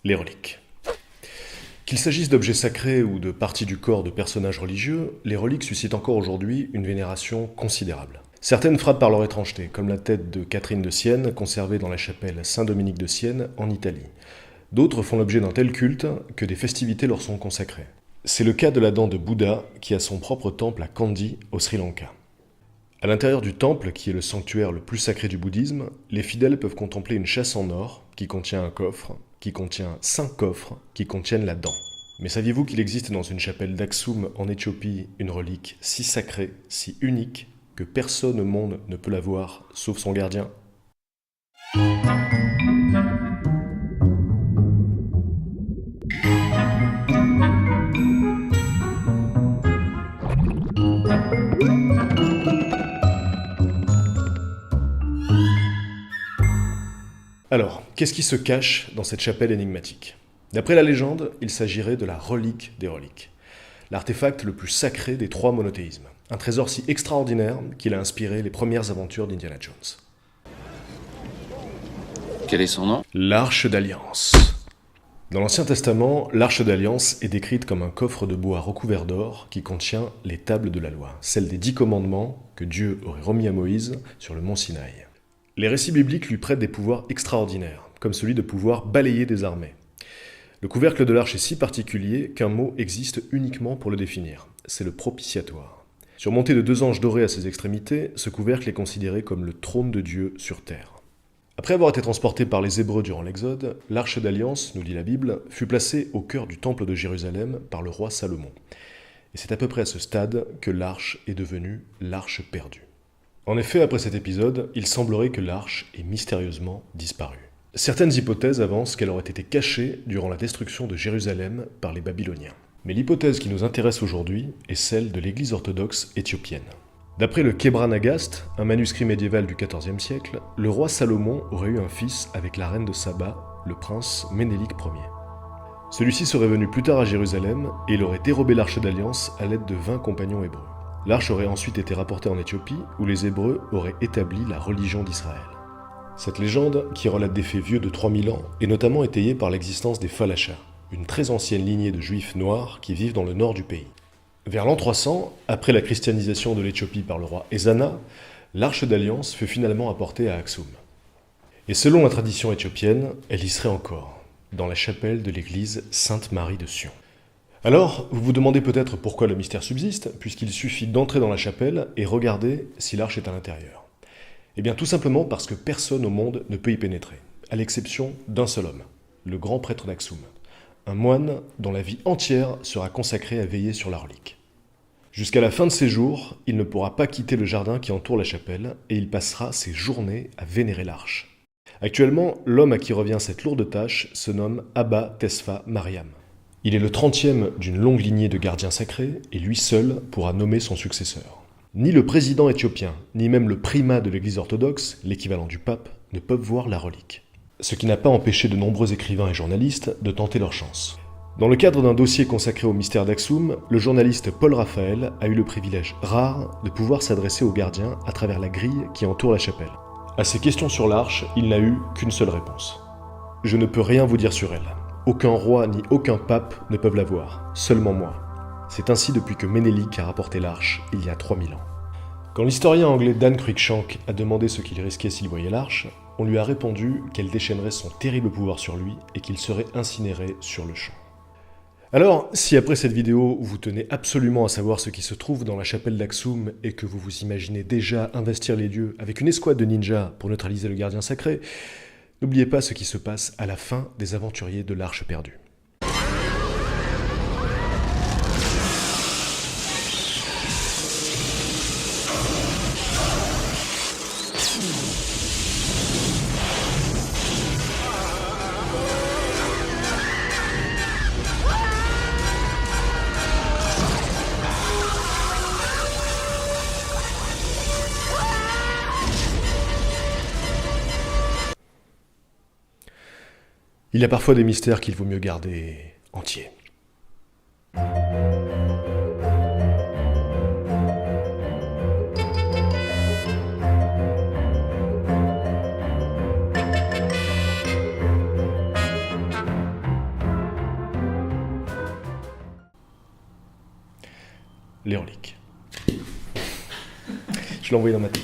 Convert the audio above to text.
Les reliques. Qu'il s'agisse d'objets sacrés ou de parties du corps de personnages religieux, les reliques suscitent encore aujourd'hui une vénération considérable. Certaines frappent par leur étrangeté, comme la tête de Catherine de Sienne, conservée dans la chapelle Saint-Dominique de Sienne, en Italie. D'autres font l'objet d'un tel culte que des festivités leur sont consacrées. C'est le cas de la dent de Bouddha, qui a son propre temple à Kandy, au Sri Lanka. À l'intérieur du temple, qui est le sanctuaire le plus sacré du bouddhisme, les fidèles peuvent contempler une chasse en or, qui contient un coffre, qui contient 5 coffres, qui contiennent la dent. Mais saviez-vous qu'il existe dans une chapelle d'Aksum en Éthiopie une relique si sacrée, si unique, que personne au monde ne peut la voir, sauf son gardien ? Alors, qu'est-ce qui se cache dans cette chapelle énigmatique ? D'après la légende, il s'agirait de la relique des reliques, l'artefact le plus sacré des 3 monothéismes, un trésor si extraordinaire qu'il a inspiré les premières aventures d'Indiana Jones. Quel est son nom ? L'Arche d'Alliance. Dans l'Ancien Testament, l'Arche d'Alliance est décrite comme un coffre de bois recouvert d'or qui contient les tables de la loi, celles des 10 commandements que Dieu aurait remis à Moïse sur le mont Sinaï. Les récits bibliques lui prêtent des pouvoirs extraordinaires, comme celui de pouvoir balayer des armées. Le couvercle de l'arche est si particulier qu'un mot existe uniquement pour le définir. C'est le propitiatoire. Surmonté de 2 anges dorés à ses extrémités, ce couvercle est considéré comme le trône de Dieu sur terre. Après avoir été transporté par les Hébreux durant l'Exode, l'Arche d'Alliance, nous dit la Bible, fut placée au cœur du temple de Jérusalem par le roi Salomon. Et c'est à peu près à ce stade que l'arche est devenue l'arche perdue. En effet, après cet épisode, il semblerait que l'arche ait mystérieusement disparu. Certaines hypothèses avancent qu'elle aurait été cachée durant la destruction de Jérusalem par les Babyloniens. Mais l'hypothèse qui nous intéresse aujourd'hui est celle de l'Église orthodoxe éthiopienne. D'après le Kebra Nagast, un manuscrit médiéval du XIVe siècle, le roi Salomon aurait eu un fils avec la reine de Saba, le prince Ménélik Ier. Celui-ci serait venu plus tard à Jérusalem et il aurait dérobé l'arche d'alliance à l'aide de 20 compagnons hébreux. L'arche aurait ensuite été rapportée en Éthiopie, où les Hébreux auraient établi la religion d'Israël. Cette légende, qui relate des faits vieux de 3000 ans, est notamment étayée par l'existence des Falachas, une très ancienne lignée de juifs noirs qui vivent dans le nord du pays. Vers l'an 300, après la christianisation de l'Éthiopie par le roi Ezana, l'arche d'alliance fut finalement apportée à Aksum. Et selon la tradition éthiopienne, elle y serait encore, dans la chapelle de l'église Sainte-Marie de Sion. Alors, vous vous demandez peut-être pourquoi le mystère subsiste, puisqu'il suffit d'entrer dans la chapelle et regarder si l'arche est à l'intérieur. Eh bien tout simplement parce que personne au monde ne peut y pénétrer, à l'exception d'un seul homme, le grand prêtre d'Aksum, un moine dont la vie entière sera consacrée à veiller sur la relique. Jusqu'à la fin de ses jours, il ne pourra pas quitter le jardin qui entoure la chapelle et il passera ses journées à vénérer l'arche. Actuellement, l'homme à qui revient cette lourde tâche se nomme Abba Tesfa Mariam. Il est le 30e d'une longue lignée de gardiens sacrés et lui seul pourra nommer son successeur. Ni le président éthiopien, ni même le primat de l'église orthodoxe, l'équivalent du pape, ne peuvent voir la relique. Ce qui n'a pas empêché de nombreux écrivains et journalistes de tenter leur chance. Dans le cadre d'un dossier consacré au mystère d'Aksum, le journaliste Paul Raphaël a eu le privilège rare de pouvoir s'adresser aux gardiens à travers la grille qui entoure la chapelle. À ces questions sur l'arche, il n'a eu qu'une seule réponse. « Je ne peux rien vous dire sur elle. Aucun roi ni aucun pape ne peuvent la voir, seulement moi. C'est ainsi depuis que Ménélik a rapporté l'arche il y a 3000 ans. » Quand l'historien anglais Dan Cruikshank a demandé ce qu'il risquait s'il voyait l'arche, on lui a répondu qu'elle déchaînerait son terrible pouvoir sur lui et qu'il serait incinéré sur le champ. Alors, si après cette vidéo, vous tenez absolument à savoir ce qui se trouve dans la chapelle d'Aksum et que vous vous imaginez déjà investir les lieux avec une escouade de ninjas pour neutraliser le gardien sacré, n'oubliez pas ce qui se passe à la fin des aventuriers de l'Arche perdue. Il y a parfois des mystères qu'il vaut mieux garder entiers. les reliques. Je l'ai envoyé dans ma tête.